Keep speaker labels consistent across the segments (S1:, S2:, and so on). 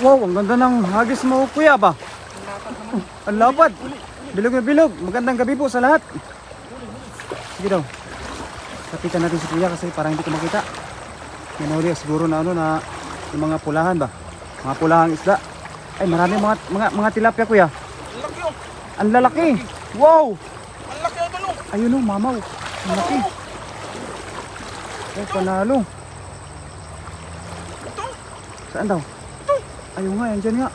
S1: Wow, ang ganda ng hagis mo kuya ba? Ang lapad. Bilog na bilog. Magandang gabi po sa lahat. Sige daw. Kapitan natin si kuya kasi parang hindi ko makita. Minuli siguro na ano na yung mga pulahan ba? Mga pulahang isda. Ay marami mga tilapia kuya.
S2: Ang laki oh.
S1: Ang lalaki. Wow.
S2: Ang laki oh, balong.
S1: Ayun oh, mamaw. Ang laki. Oh, panalo.
S2: Ito.
S1: Saan daw?
S2: Ito.
S1: Ayun nga, yan dyan nga.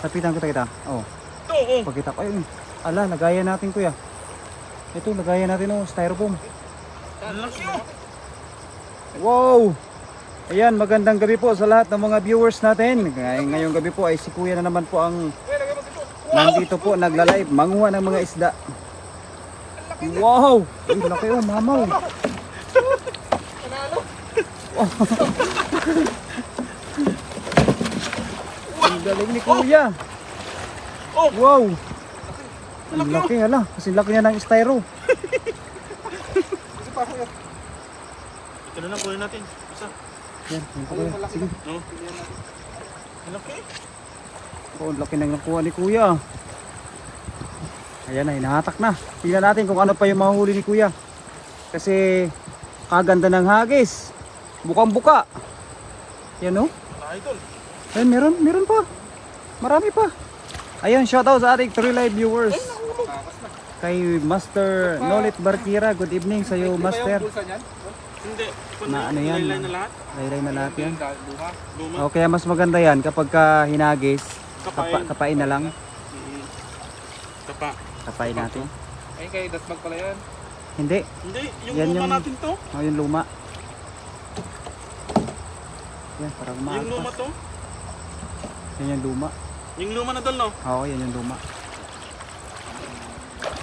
S1: Kapitan kita. Oh.
S2: Ito oh.
S1: Pagkita ko ayun. Ala, lagayan natin kuya. Ito, lagayan natin oh, styrofoam.
S2: Ang laki oh.
S1: Wow! Ayan, magandang gabi po sa lahat ng mga viewers natin. Ngayong gabi po ay si kuya na naman po ang nandito po, nagla-live, manguha ng mga isda. Wow! Ay, laki oh, mamaw. Ang galing ni kuya. Wow! Ang laki, hala. Kasi laki niya ng styro.
S2: Ito na lang kunin natin. Isa.
S1: Yan, yan po kuya. Sige.
S2: No. Ang laki.
S1: Oh, ang laki nang nakuha ni kuya. Ayan na, hinahatak na. Tingnan natin kung ano pa yung mahuli ni kuya. Kasi kaganda ng hagis. Bukang buka. Yan o.
S2: Idol.
S1: Ayan, meron pa. Marami pa. Ayun, shoutout sa ating 3 live viewers. Kay Master Nolit Barkira, good evening sa iyo, Master.
S2: Hindi.
S1: Na ano yan?
S2: Laylay na lahat.
S1: Laylay na lahat yan.
S2: Luma.
S1: O, kaya mas maganda yan kapag ka hinagis,
S2: Kapain.
S1: kapain na lang.
S2: Kapa.
S1: Kapain natin.
S3: Ay, kay dasmag pala yan.
S1: Hindi.
S2: Hindi. Yung
S1: Yan
S2: luma
S1: yung-
S2: natin to.
S1: O, yung luma. Yan, parang
S2: Yung luma
S1: umaalpas.
S2: to.
S1: Yan yung luma.
S2: Yung luma na dal no.
S1: Oo, yan yung luma.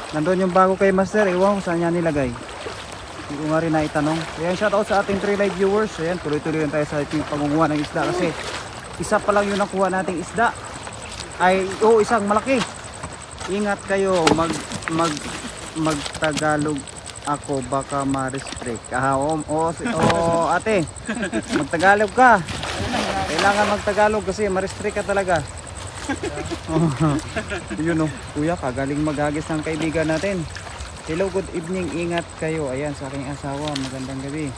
S1: Nandun yung bago kay Master, iwan ko saan niya nilagay. Hindi ko nga rin naitanong. Ayan, shoutout sa ating 3 live viewers. Ayan, tuloy-tuloy lang tayo sa ating pangunguha ng isda kasi isa pa lang yung nakuha nating isda. Ay, isang malaki. Ingat kayo, magtagalog ako baka ma-restrict. Ate, magtagalog ka. Kailangan magtagalog kasi ma-restrict ka talaga. Yun kuya, kagaling maghagis ng kaibigan natin. Hello, good evening, ingat kayo. Ayan, sa aking asawa, magandang gabi.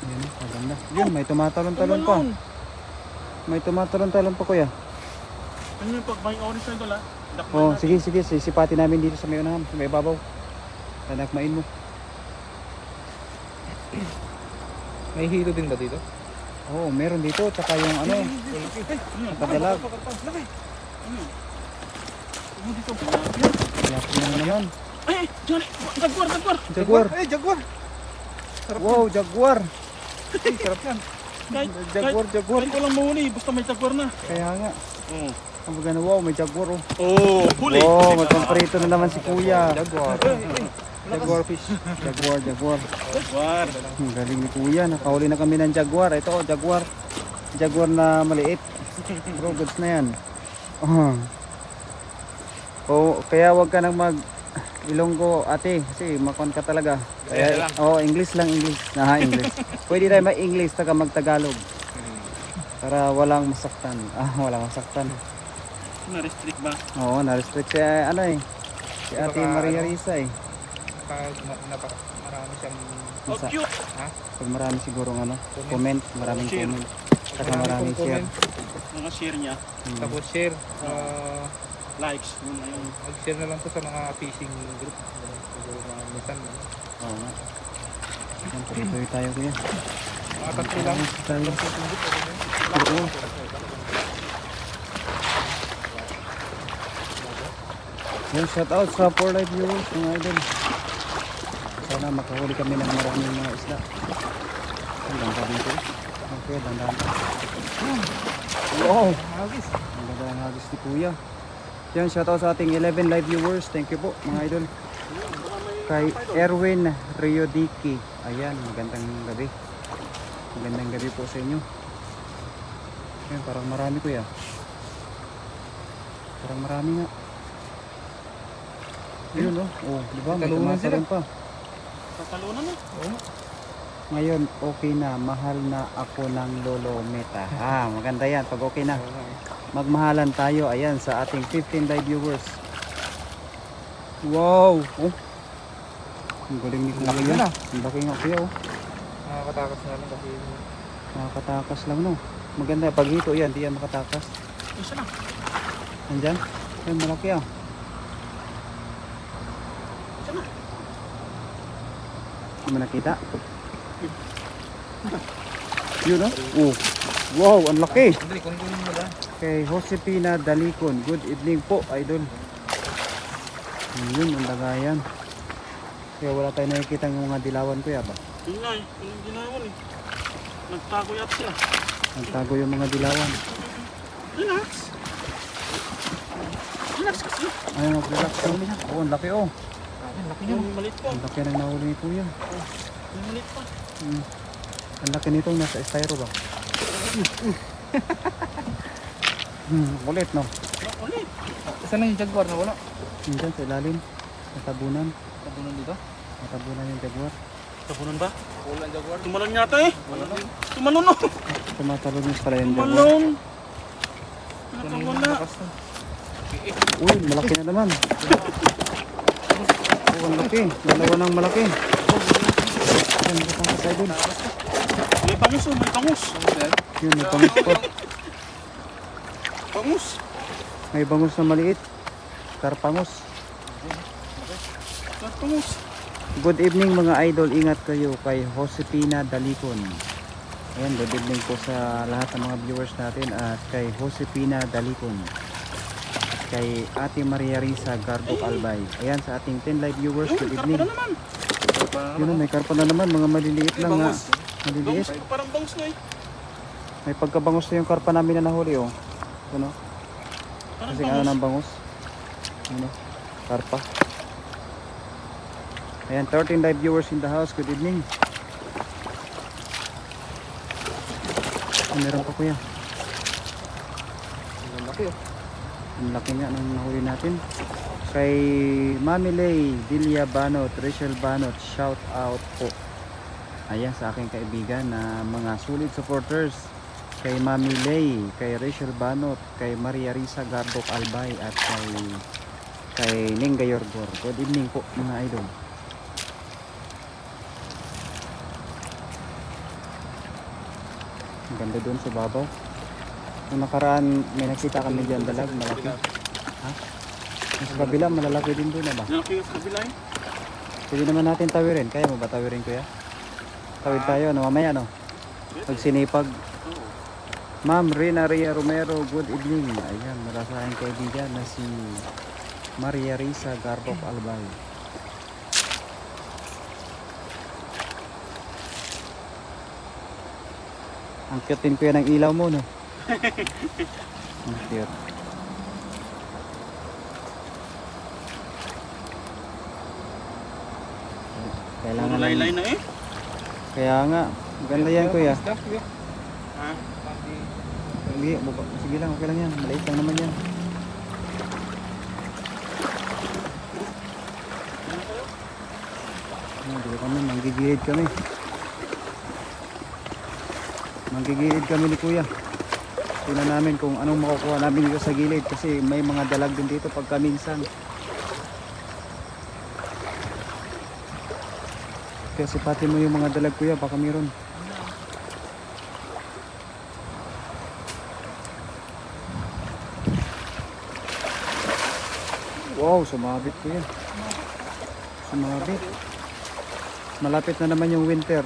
S1: Ayan, maganda. Yun, may tumatalon-talon pa. May tumatalon-talon pa kuya.
S2: Ano yung pag-buying orange na dal ha?
S1: Oh, sige, sisipatin namin dito sa may unahan, sa may babaw. Tanakmain mo.
S3: May hilo din ba dito?
S1: Oo, meron dito, tsaka yung ano, padalag.
S2: Ano dito?
S1: Laki na naman.
S2: Ay, John! Jaguar!
S1: Jaguar.
S3: Ay, jaguar!
S1: Wow, jaguar.
S3: Ay, sarap yan.
S1: Jaguar.
S2: Kahit walang mahuli, basta may jaguar na.
S1: Kaya nga.
S2: Oo.
S1: Ang maganda, wow, may jaguar oh.
S2: Oh, huli!
S1: Oh, magpamprito na naman si kuya.
S3: Jaguar. Jaguar fish.
S1: Jaguar.
S2: Jaguar!
S1: Ang galing ni kuya, nakahuli na kami ng jaguar. Ito, jaguar. Jaguar na maliit. Bro, goods na yan. Kaya wag ka nang Ilonggo ate, kasi makon ka talaga. Kaya, English lang, English. English. Pwede tayo mag-English, taga mag-Tagalog. Para walang masaktan. Walang masaktan.
S2: Na-restrict ba?
S1: Oo, na-restrict si si Ate Maria Risa eh.
S3: Pag marami siyang...
S2: Oh,
S1: Masa-
S2: cute!
S1: Pag marami sigurong comment, maraming
S2: Share.
S1: comment. Saka maraming share.
S2: Mga share niya.
S3: Tapos share.
S2: Likes. Yun na yun.
S3: Mag-share na lang po sa mga fishing group. Siguro mga minsan.
S1: Oo nga. Yan, tuloy tayo kuya.
S3: Mga tatlo lang.
S1: Tayo.
S3: Fishing group.
S1: Oo. Yan, shout out sa 4 live viewers mga idol. Sana makahuli kami ng maraming mga isda. Ang ganda dito. Okay, dandan. Wow!
S3: Hagis.
S1: Ang ganda ng hagis ni kuya. Yan, shout out sa ating 11 live viewers. Thank you po mga idol. Kay Erwin Riodiki. Ayan, magandang gabi. Magandang gabi po sa inyo. Ayan, parang marami kuya. Parang marami nga. Yun oh, di ba? May
S3: Talunan sila.
S1: tumatalon pa.
S2: Tatalunan na.
S3: Oo.
S1: Ngayon, okay na. Mahal na ako ng Lolo Meta. Maganda yan. Pag okay na.
S3: Oo nga eh.
S1: Magmahalan tayo. Ayan, sa ating 15 live viewers. Wow! Oh. Ang galing ni Kuya.
S3: Laki na.
S1: Ang laki nga Kuya, oh.
S3: Nakakatakas nga lang kasi
S1: Makakatakas lang, no? Maganda. Pag hito yan, di yan makatakas.
S2: Isa na.
S1: Nandyan? Ay, malaki ah. Hindi mo nakita? Yun oh. Oh. Wow, ang laki.
S3: Hindi, kunin mo lang.
S1: Kay Josepina Dalicon. Good evening po, idol. Yun, ang lagayan. Kaya wala tayo nakikita ng mga dilawan ko ba?
S2: Yun nga eh. Yung ginawan eh. Nagtago yata sila.
S1: Nagtago yung mga dilawan.
S2: Relax. Relax kasi.
S1: Ay, mag-relax ka. Oh, ang laki oh.
S2: Ang laki niya. Yung maliit pa.
S1: Ang laki ng nahuli ni Kuya.
S2: Yung maliit pa.
S1: Ang laki nito nasa styro ba? Ulit no?
S2: Ulit.
S3: Isa na yung jaguar na wala.
S1: Diyan sa ilalim. Natabunan.
S3: Tabunan dito.
S1: Natabunan yung jaguar.
S2: Tapunan ba?
S3: Wala jaguar.
S2: Tumalon yata eh. Tumalon oh.
S1: Tumatalon yung pala yung jaguar.
S2: Tumalon. Nakawala.
S1: Uy, malaki na naman. Oh, ang laki. Dalawa ng malaki. Yan, butang ka tayo dun.
S2: May bangus oh. May bangus.
S1: Yun, may bangus pa.
S2: Bangus.
S1: May bangus na maliit. Karpangos.
S2: Bangus.
S1: Good evening mga idol. Ingat kayo kay Josepina Dalicon. Ayan, good evening po sa lahat ng mga viewers natin at kay Josepina Dalicon. Kay Ate Maria Risa Gardok Albay. Ayan sa ating 10 live viewers.
S2: Yung
S1: Good
S2: karpa
S1: evening.
S2: na naman.
S1: Yun, may karpa na naman. Mga maliliit lang nga.
S2: Bangus.
S1: Maliliit.
S2: Bangus. Parang bangus nga eh.
S1: May pagkabangus na yung karpa namin na nahuli oh. Ano?
S2: Parang
S1: Kasi ano
S2: bangus.
S1: ng bangus? Ano? Karpa. Ayan, 13 live viewers in the house. Good evening. Meron pa Kuya.
S3: Ang laki oh.
S1: Ang laki nga ng nahuli natin. Kay Mami Lay, Dilia Banot, Rachel Banot, shout out po. Ayan sa aking kaibigan na mga solid supporters. Kay Mami Lay, kay Rachel Banot, kay Maria Risa Gardok Albay at kay Ninga Yorgor. Good evening po mga idol. Ang ganda doon sa babaw. Nung nakaraan may nakita kami dyan dalag malaki. Ha? Sa kabila malalaki din doon ba?
S2: Nalaki sa kabila eh.
S1: Pwede naman natin tawirin. Kaya mo ba tawirin Kuya? Tawid tayo no mamaya no. Pag sinipag. Ma'am Rina Ria Romero, good evening. Ayan, mula sa aking kaibigan na si Maria Risa Gardok Albay. Ang cute din Kuya ng ilaw mo no. Ang cute. Kailangan
S2: Laylay na eh.
S1: Kaya nga, maganda yan Kuya.
S2: Ha?
S1: Hindi, sige lang, okay lang yan. Maliit lang naman yan. Dito kami, manggigilid kami. Manggigilid kami ni Kuya. Tingnan namin kung anong makukuha namin dito sa gilid kasi may mga dalag din dito pagka minsan. Kaya sipatin mo yung mga dalag Kuya, baka meron. Wow, sumabit Kuya. Sumabit. Malapit na naman yung winter.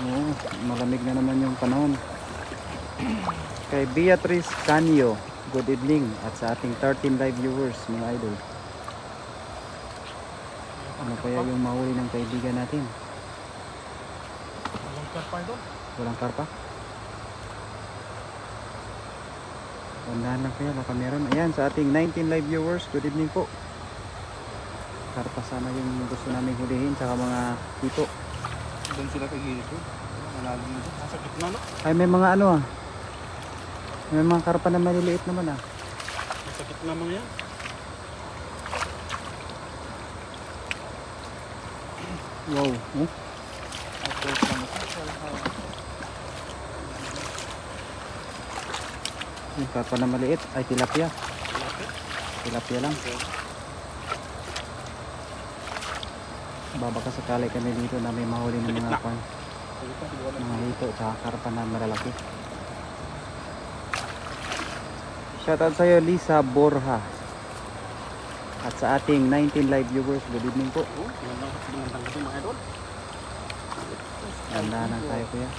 S1: Oo, malamig na naman yung panahon. Kay Beatrice Canio, good evening. At sa ating 13 live viewers, mga idol. Ano kaya yung mahuli ng kaibigan natin?
S2: Walang karpa ito.
S1: Walang karpa? Tandaan lang kaya, baka meron. Ayan, sa ating 19 live viewers, good evening po. Karpa sana yung gusto namin hulihin, saka mga hito.
S3: Doon sila kay Gilito. Malalim nito.
S2: Nasa gitna no?
S1: Ay, may mga ano ah. May mga karpa na maliliit naman ah.
S2: Nasa gitna mga yan.
S1: Wow. Oh. Yung karpa na maliit ay tilapia. Tilapia lang. Babaka sakali kami dito na may mahuli ng mga pan. Mga hito at karpa na malalaki. Shoutout sa iyo Lisa Borja. At sa ating 19 live viewers, good evening po. Ganda na tayo kuya.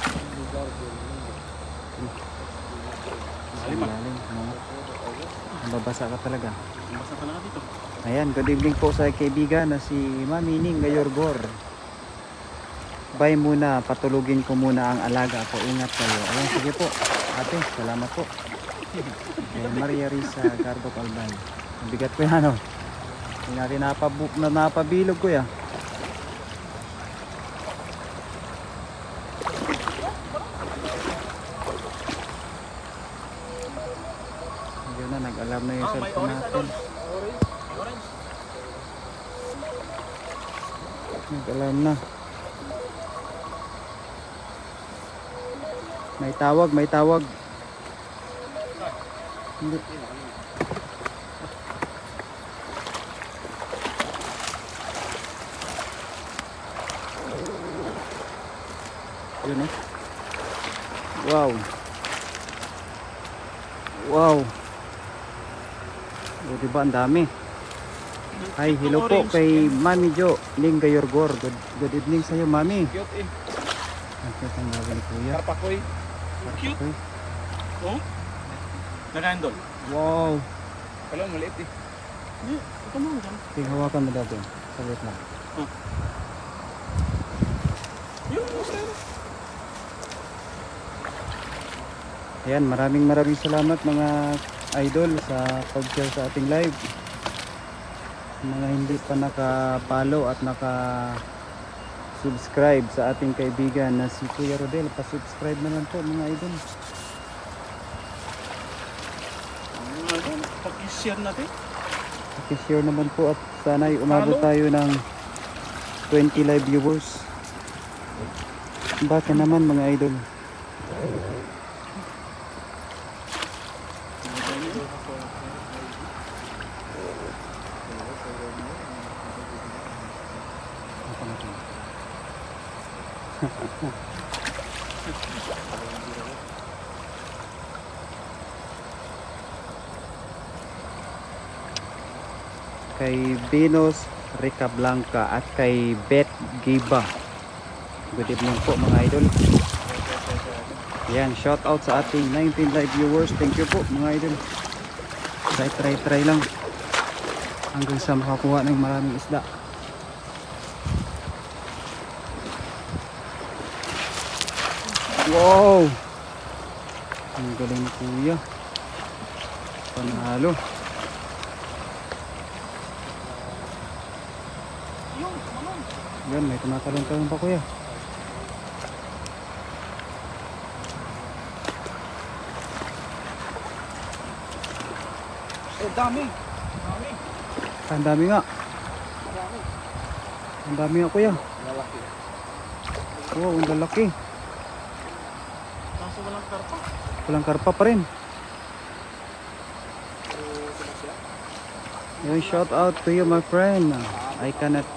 S1: Malalim. Mababasa ka talaga.
S2: Basta talaga dito.
S1: Ayan, good evening po sa kaibigan na si Mami Ning Gayorgor. Bye muna, patulugin ko muna ang alaga ko. Ingat kayo. Ayan, sige po. Ate, salamat po. Ayan, Maria Risa Gardo Calban. Ang bigat ko yan, oh. Hindi natin napabilog ko ya. Ayun na, nag-alarm na yung cellphone natin. Nag-alarm na. May tawag, may tawag. Hindi. Yun eh. Wow. Wow. O diba ang dami. Hi, hello po kay Mami Jo Ning Gayorgor. Good evening sa iyo, Mami.
S3: Cute eh.
S1: Ang cute ang gawin ni Kuya.
S3: Karpakoy.
S2: Cute.
S1: Okay.
S2: Oh? Nag-handle.
S1: Wow.
S3: Kala maliit eh.
S2: Hindi. Ito mo dyan.
S1: Tingnan hawakan mo dati. Salit lang.
S2: Yun, sir.
S1: Ayan, maraming salamat mga idol sa pag-share sa ating live. Mga hindi pa naka-follow at naka-subscribe sa ating kaibigan na si Kuya Rodel, pa-subscribe na lang po mga idol.
S2: Pag-share natin.
S1: Paki-share naman po at sana'y umabot tayo ng 20 live viewers. Baka naman mga idol. Kay Venus Rica Blanca at kay Beth Giba. Good evening po mga idol. Yan, shout out sa ating 19 live viewers. Thank you po mga idol. Try lang hanggang sa makakuha ng maraming isda. Wow! Ang galing ni Kuya. Panalo. Yan, may tumatalong-talong pa Kuya.
S3: Dami.
S1: Ang dami nga. Ang dami nga Kuya.
S3: Lalaki.
S1: Wow, ang lalaki.
S2: Kaso walang karpa.
S1: Walang karpa pa rin. Yung shout out to you my friend. I cannot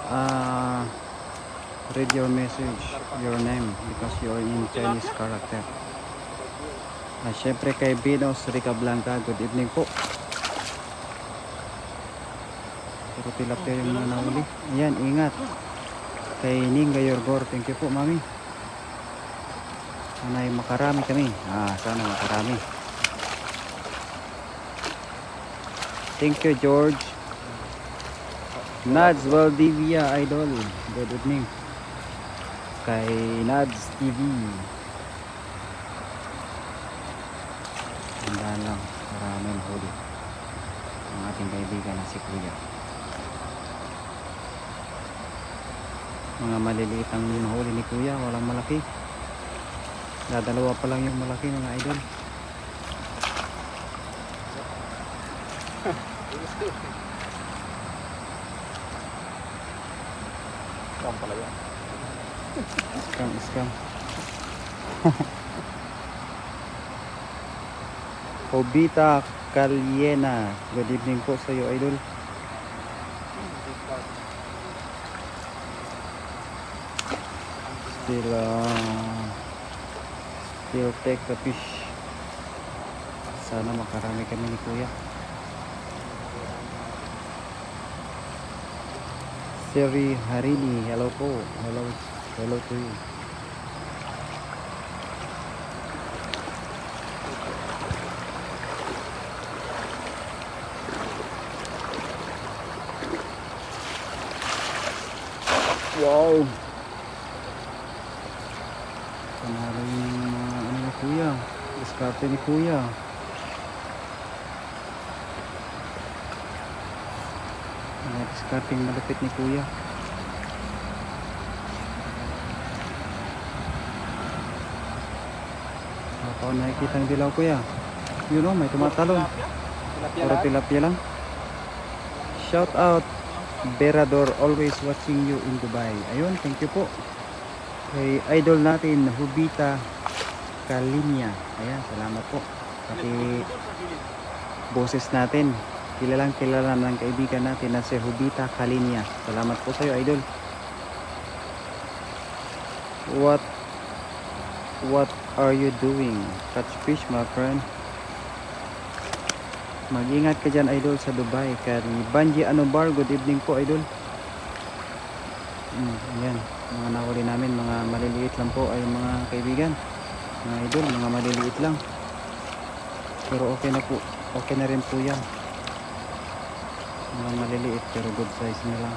S1: read your message, your name because you're in Chinese character. Syempre kay Venus Rica Blanca, good evening po. Puro tilapia yung mga nahuli. Ayan, ingat. Kay Ning Gayorgor, thank you po mami. Sana'y makarami kami. Sana makarami. Thank you George. Nads Valdivia Idol, good evening. Kay Nads TV. Tandaan lang, maraming huli ang ating kaibigan na si Kuya. Mga maliliit ang huli ni Kuya, walang malaki. Dadalawa pa lang yung malaki mga idol.
S3: Saan pala yan?
S1: Scam. Hobita Caliena. Good evening po sa iyo, idol. Still take the fish. Sana makarami kami ni Kuya. Siri Harini, hello po. Hello to you. Wow. Panalo yung ano ni Kuya. Diskarte ni Kuya. Discarding malupit ni Kuya. Ako nakikita ang dilaw, Kuya. Yun o, may tumatalon. Puro tilapia lang. Shout out Berador, always watching you in Dubai. Ayun, thank you po. Kay idol natin, Hubita Kalinya. Ayan, salamat po. Pati boses natin. Kilalang kilala ng kaibigan natin na si Hubita Kalinya. Salamat po sa iyo, idol. What are you doing? Catch fish, my friend. Mag-ingat ka dyan, idol, sa Dubai. Kay Banji Anobar, good evening po, idol. Ayan, mga nahuli namin, mga maliliit lang po ay mga kaibigan. Mga idol, mga maliliit lang. Pero okay na po. Okay na rin po yan. Mga maliliit pero good size na lang.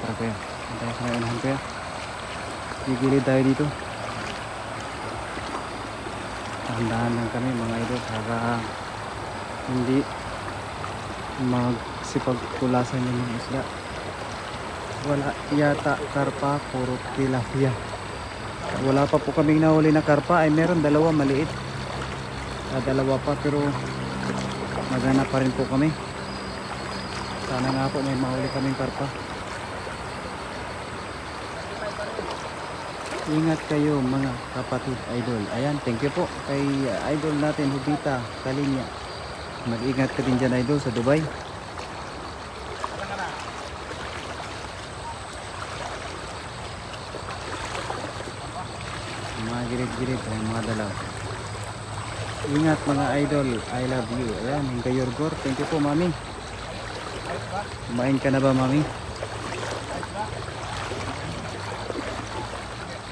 S1: Tara, Kuya. Antayin sa may unahan, Kuya. Gigilid tayo dito. Tahan-tahan lang kami, mga idol, para hindi magsipagkulasan yung isda. Wala yata karpa, puro tilapia. Wala pa po kaming nahuli na karpa. Ay meron dalawa maliit. Dalawa pa, pero maghanap pa rin po kami. Sana nga po may mahuli kaming karpa. Ingat kayo mga kapatid, idol. Ayan, thank you po kay idol natin, Hubita Kalinya. Mag-ingat ka din dyan, idol, sa Dubai. Mga girid-girid ay mga dalaw. Ingat mga idol, I love you. Ayan, Hinga Yorgor, thank you po, mami. Kumain ka na ba, mami?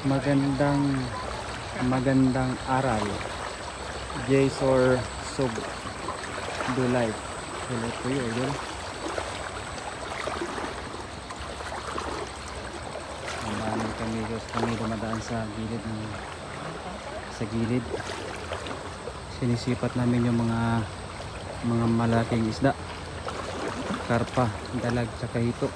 S1: Magandang aral. Jaysor Sub Do Life. Hello to you, idol. Maraming kami dumadaan sa gilid sinisipat namin yung mga malaking isda, karpa, dalag, tsaka hito.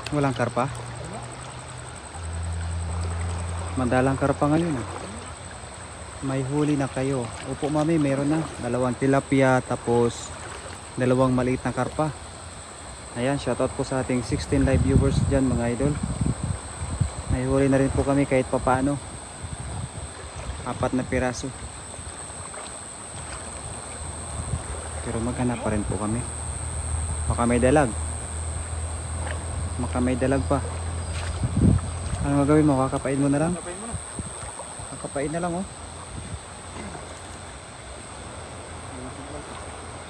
S1: Walang karpa? Madalang karpa ngayon. May huli na kayo. Opo, mami, meron na. 2 tilapia, tapos 2 maliit na karpa. Ayan, shoutout po sa ating 16 live viewers dyan, mga idol. May huli na rin po kami kahit papaano. 4 na piraso. Pero maghanap pa rin po kami. Baka may dalag. Baka may dalag pa. Ano gagawin mo? Kakapain mo na lang? Kakapain na lang, oh.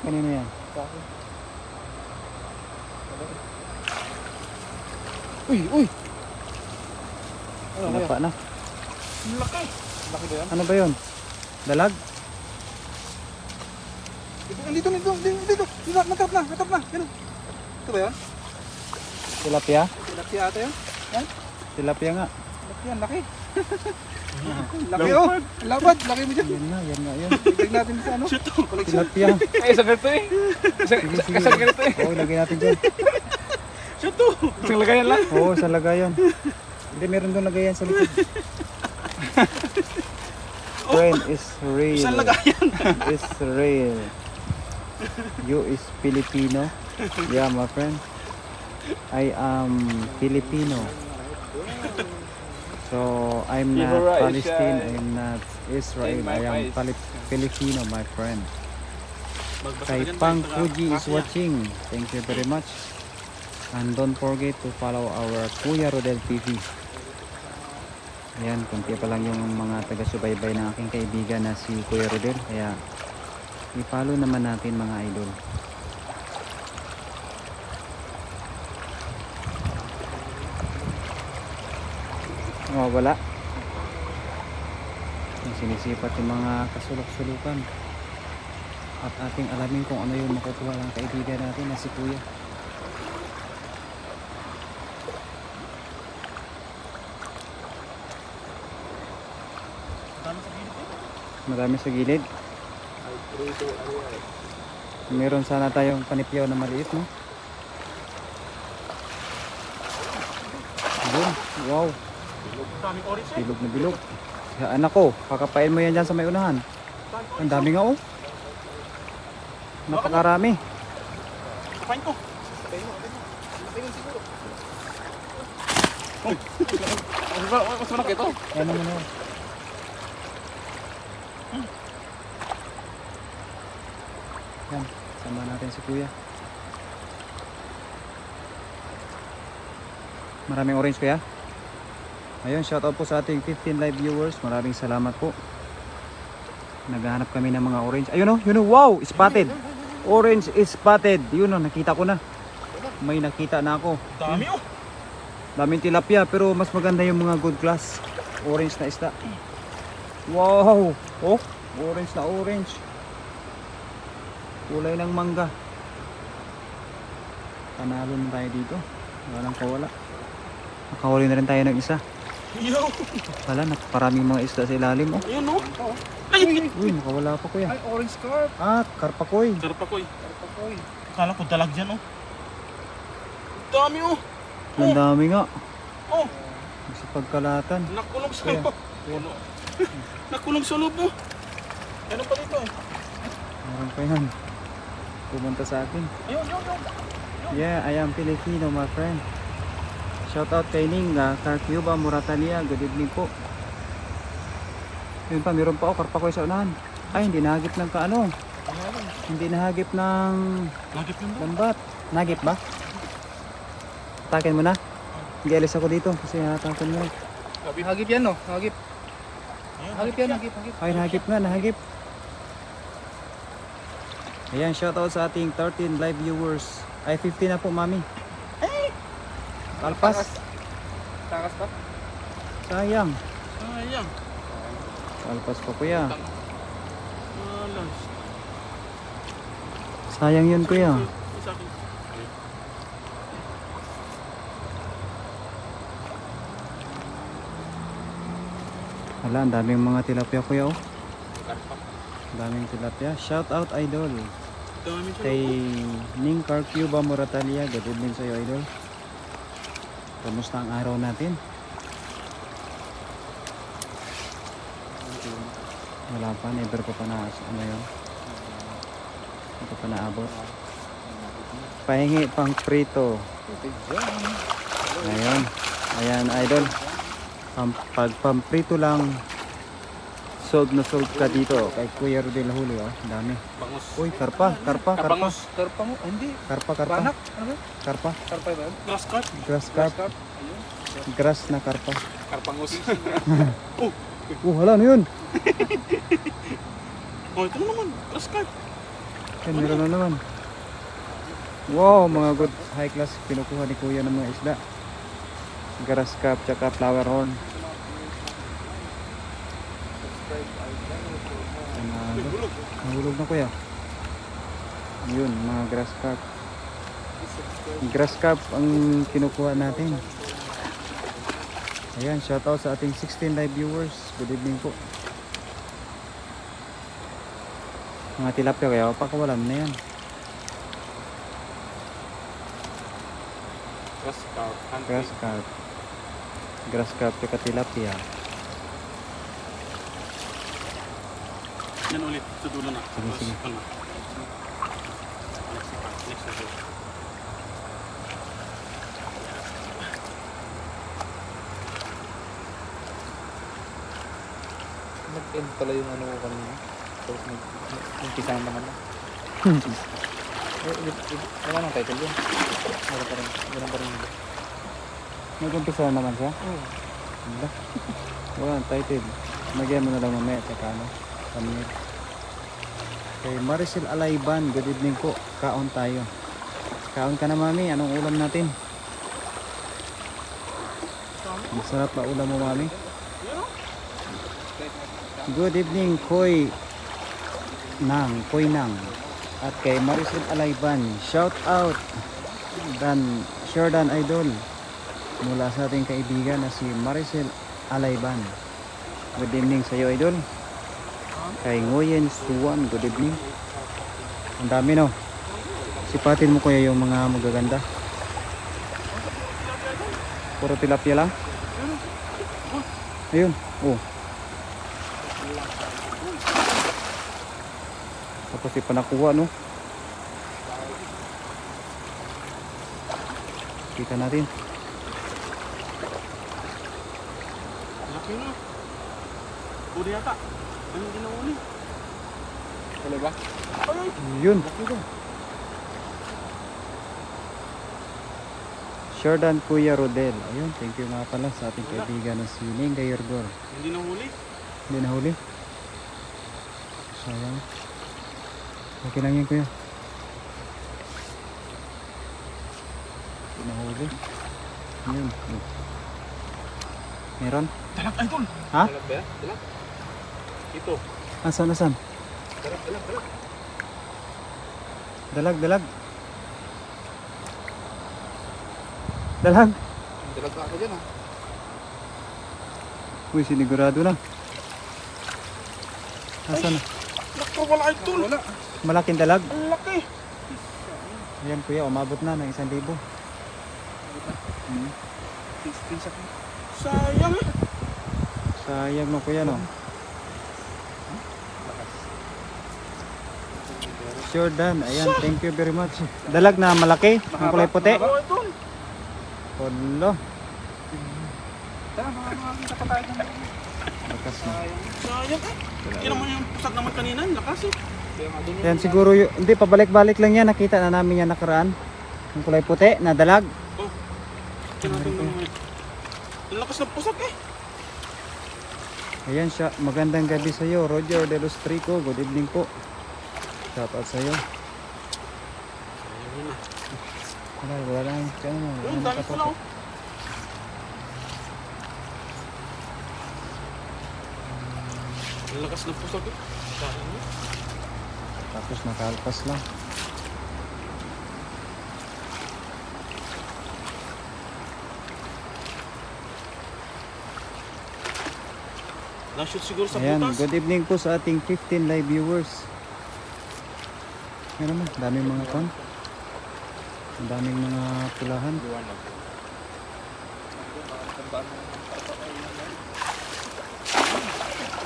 S1: Kanino yan? Uy! Ano pa na?
S3: Laki! Laki ba yan?
S1: Ano ba yun? Dalag?
S3: Dito! Natap na! Yan. Ito ba yan?
S1: Tilapia?
S3: Tilapia ata yan? Yan?
S1: Tilapia nga.
S3: Tilapia, laki. Laki oh. Lapad, laki mo dyan.
S1: Yan nga yan.
S3: Tignan natin sa ano. Collection.
S1: Tilapia.
S4: Ay, isang ganito eh. Isang ganito eh.
S1: Oo, lagay natin dyan.
S2: Siya to.
S4: Isang lagayan lang.
S1: Oo, sa lagayan. Hindi, meron doon lagayan sa likod. Friend is real.
S2: Isang lagayan.
S1: Is real. You is Filipino. Yeah, my friend. I am Filipino. So, I'm not
S4: Right,
S1: Palestine.
S4: Shai.
S1: I'm not Israel.
S4: In my
S1: I am
S4: face.
S1: Filipino, my friend.
S2: Magbasa
S1: Kay
S2: ka dyan,
S1: Pang
S2: taga-
S1: Fuji is
S2: Asia.
S1: watching. Thank you very much. And don't forget to follow our Kuya Rodel TV. Ayan, kunti pa lang yung mga taga-subaybay ng aking kaibigan na si Kuya Rodel. Kaya i-follow naman natin mga idol. Oh, wala. Yung sinisipat yung mga kasulok-sulukan. At ating alamin kung ano yung makukuha ng kaibigan natin na si Kuya. Marami sa gilid. Meron sana tayong panipyaw na maliit, no? Yun. Wow.
S2: Daming orange eh.
S1: Bilog na bilog. Ya, anak ko, kakapain mo yan dyan sa may unahan. Ang dami nga, oh. Napakarami.
S2: Kapain ko.
S4: Mas malaki ito.
S1: Ano mo na? Yan, sama natin si Kuya. Maraming orange, Kuya. Ayun, shoutout po sa ating 15 live viewers. Maraming salamat po. Naghahanap kami ng mga orange. Ayun oh, yun oh, wow, spotted. Orange is spotted. Yun oh, nakita ko na. May nakita na ako.
S2: Dami oh.
S1: Daming tilapia pero mas maganda yung mga good class. Orange na isda. Wow! Oh, orange na orange. Kulay ng mangga. Panalo na tayo dito. Walang kawala. Nakahuli na rin tayo ng isa.
S2: Yo.
S1: Wala, napakaraming mga isda sa ilalim. Oh.
S2: Ayun oh.
S3: Ay!
S1: Uy, nakawala pa Kuya.
S3: Ay, orange carp.
S1: Ah, karpakoy.
S2: Sarap ako eh.
S3: Karpakoy.
S2: Akala ko dalag dyan oh. Dami oh.
S1: Ang dami nga.
S2: Oh.
S1: Sa pagkalatan.
S2: Nakulong sa
S1: Kuya.
S2: loob. Puno. Nakulong sa loob oh. Ano pa dito eh?
S1: Meron pa yan. Pumunta sa akin.
S2: Ayun, yun, yun.
S1: Yeah, I am Filipino, my friend. Shout out kay Ninga, Carcuba, Moratalia. Good evening po. Yun pa, meron pa ako. Karpakoy sa unahan. Ay, hindi nahagip ng kaano. Hindi nahagip ng
S2: Lagip yun ba?
S1: lambat. Nahagip ba? Atakin mo na. Gialis ako dito kasi hatakin mo.
S3: Hagip yan no, hagip.
S2: Ayun,
S3: Hagip yan, hagip, hagip.
S1: Ay, nahagip nga, nahagip. Ayan, shoutout sa ating 13 live viewers. Ay, 50 na po, mami. Kalpas.
S3: Takas pa?
S1: Sayang.
S2: Sayang.
S1: Kalpas pa, Kuya.
S2: Alas.
S1: Sayang yun, Kuya.
S2: Sa akin.
S1: Hala, ang daming mga tilapia, Kuya, oh. Ang daming tilapia. Shoutout, idol.
S2: Dami sa
S1: Kay
S2: loob.
S1: Ning Carcuba, Moratalia. Good evening sa'yo, idol. Kamusta ang araw natin? Wala pa, never ko pa na ano yun. Hindi ko pa naabot. Pahingi pang prito. Ayun. Ayan, idol. Pag pamprito lang, sold na sold ka dito. Kay Kuya Rodel Huli, oh. Ang dami.
S2: Bangus.
S1: Uy, karpa.
S2: Kabangus.
S3: Karpa mo? Ay, hindi.
S1: Karpa.
S3: Banak? Ano ba?
S1: Karpa.
S3: Karpa ba?
S2: Grass carp.
S1: Grass carp.
S3: Carp. Ayun.
S1: Grass na karpa.
S4: Karpangus.
S1: Hala, ano yun?
S2: Oh, ito na naman. Grass carp.
S1: Yan, meron na naman. Wow, mga good high class kinukuha ni Kuya ng mga isda. Grass carp, tsaka flower horn. Nahulog na Kuya. Yun, mga grass carp. Grass carp ang kinukuha natin. Ayan, shoutout sa ating 16 live viewers. Good evening po. Mga tilapia kaya pakawalan na yan.
S4: Grass carp.
S1: Grass carp. Grass carp tsaka tilapia.
S2: Yan ulit, sa dulo na.
S1: Sige, sige.
S2: Ano? Next na dulo.
S3: Nag-end pala yung ano ko kanina. Tapos nag-umpisa naman na. Wala nang title yun. Wala pa rin. Ganun pa rin.
S1: Nag-umpisa na naman siya?
S3: Oo.
S1: Wala. Wala, title. Nagyan mo na lang mamaya sa kano. Thumbnail. Kay Maricel Alayban, good evening po. Kaon tayo. Kaon ka na mami, anong ulam natin? Masarap na ulam mo mami. Good evening Koy Nang. At kay Maricel Alayban, shout out Jordan Idol mula sa ating kaibigan na si Maricel Alayban. Good evening sa iyo idol. Kay Nguyen Suwan, good evening. Ang dami no. Sipatin mo kuya yung mga magaganda. Puro tilapia lang. Ayun. Oh. Tapos ipanakuha no. Kita natin.
S2: Laki na. Uli yata. Ano hindi na uli?
S4: Wala ba?
S2: Ay,
S1: Yun. Jordan Kuya Rodel. Ayun, thank you nga pala sa ating kaibigan na si Ninga Yorgor.
S2: hindi na uli.
S1: Hindi nahuli. Sayang. Okay lang yun kuya. Hindi nahuli. Yun. Meron?
S2: Dalag, idol.
S1: Ha?
S4: Dalag ba yan? Dalag? Ito.
S1: Asan?
S4: Dalag.
S1: Dalag.
S3: Dalag pa ako dyan ha.
S1: Uy, sinigurado na. Asan na?
S2: Naku, wala idol.
S3: Wala.
S1: Malaking dalag.
S2: Ang laki.
S1: Ayan kuya, umabot na ng 1,000.
S2: Sayang eh.
S1: Sayang no kuya no. Jordan, ayan, thank you very much. Dalag na malaki, ang kulay puti.
S2: Oo, idol.
S1: Olo,
S3: Tara, makakita pa tayo dyan.
S1: lakas na.
S2: Sayang eh. Hindi naman yung pusag naman kanina. Lakas eh.
S1: Yan siguro, hindi, pabalik-balik lang yan. Nakita na namin yan nakaraan. Ang kulay puti, na dalag.
S2: Oh. Tinatong naman. Ang lakas ng pusag eh.
S1: Ayan siya, magandang gabi sa iyo, Roger De Los Trico. Good evening po. Shout out sa iyo. Wala lang.
S2: Ang dami pala oh. Ang lakas ng pusag eh. Sayang eh.
S1: Tapos nakalpas lang.
S2: Na-shoot siguro sa
S1: Ayan,
S2: butas.
S1: good evening po sa ating 15 live viewers. Yan naman, daming mga kon. Daming mga pulahan.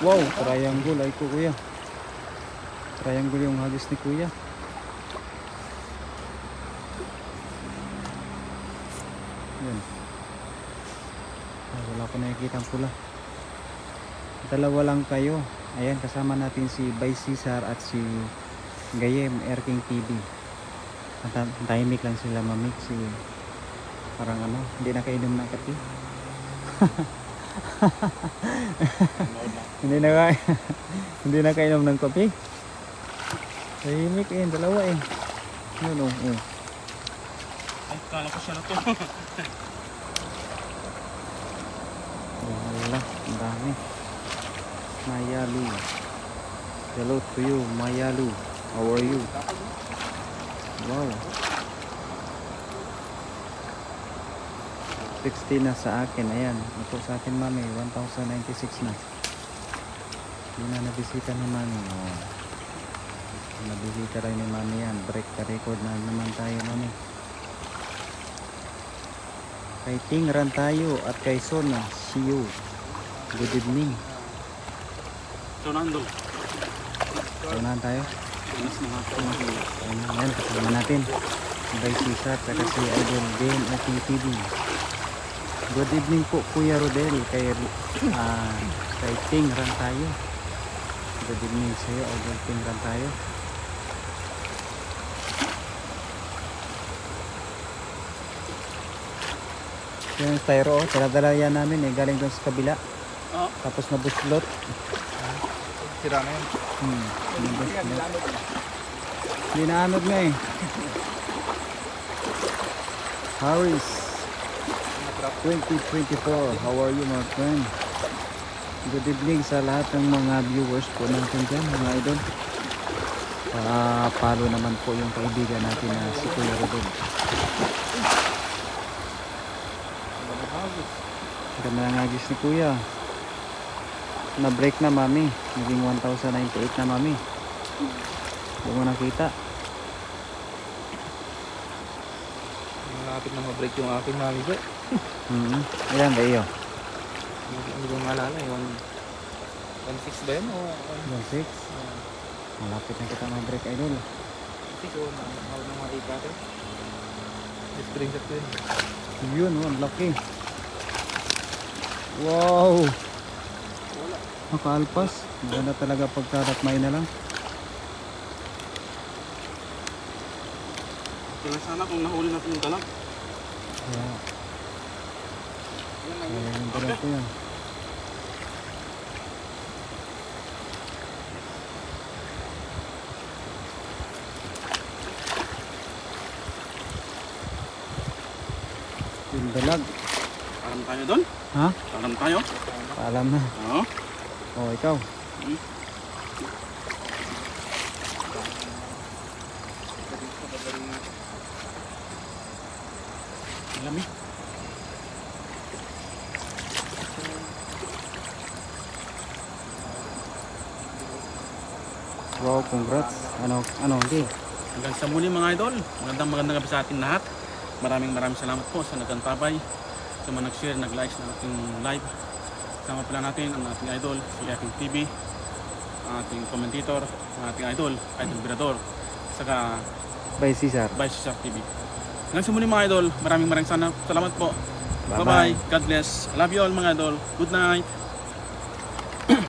S1: Wow, triangle ay ko kuya. Triangle yung hagis ni kuya. Yan. Ay, wala ko nakikita ang pula. Dalawa lang kayo. Ayan, kasama natin si Bay Cesar at si Gayem Erking TV. Tahimik lang sila mamik. Si parang ano, hindi nakainom ng kape. hindi nakainom ng kape. Tahimik eh, dalawa eh. Ano, oh.
S2: Ay, kala ko siya na to.
S1: Wala, ang dami. Mayalu. Hello to you, Mayalu. How are you? Wow. 60 na sa akin. Ayan. Ito sa akin, mami. 1,096 na. Hindi na nabisita ni mami. Oh. Nabisita rin ni mami yan. Break the record na naman tayo, mami. Kay Tingran tayo at kay Sona. See you. Good evening.
S2: So, nandun.
S1: Sonahan tayo.
S2: Alas na nga po natin.
S1: Ayan, kasama natin. By Cesar, saka si Idol Ben at TV. Good evening po Kuya Rodel kay Tingran tayo. Good evening sa iyo, Idol Tingran tayo. Yung styro, taladala yan namin galing doon sa kabila.
S2: Oo.
S1: Tapos nabuslot.
S4: Sira na yun.
S1: Nabuslot. Hindi naanod nga eh. Harris 2024, how are you my friend? Good evening sa lahat ng mga viewers po natin dyan, mga idol. Follow naman po yung kaibigan natin na si Kuya Rodel. Ganda ng agis ni Kuya. Na-break na mami. Naging 1,098 na mami. Hindi mo nakita.
S4: Malapit na ma-break yung aking mami ko.
S1: Ilan ba iyo?
S4: Hindi ko maalala eh. 1.6 ba yun? O
S1: 1,6. Malapit na kita mag-break, idol.
S4: 1.6 o nakawal ng mga 8 natin. Screenshot ko yun.
S1: Yun, ang laki. Wow! Nakaalpas. Maganda talaga pagkaratmay na lang.
S2: Kaya sana kung nahuli natin yung dalag.
S1: Kaya, yung dalag ko yan. Yung dalag.
S2: Alam tayo doon?
S1: Ha?
S2: Alam tayo?
S1: Paalam na.
S2: Oo.
S1: Oh, ikaw.
S2: Lamig.
S1: Wow, congrats. Ano, hindi.
S2: Hanggang sa muli mga idol. Magandang gabi sa atin lahat. Maraming salamat po sa nagkantabay. Sa mga nag-share, nag-like ng ating live. Sama pala natin ang ating idol, si ating TV, ang ating commentator, ang ating idol, Idol Birador, saka
S1: By Cesar.
S2: Vice Cesar TV. Hanggang sa muli mga idol, maraming salamat po. Bye-bye. God bless. I love you all mga idol. Good night.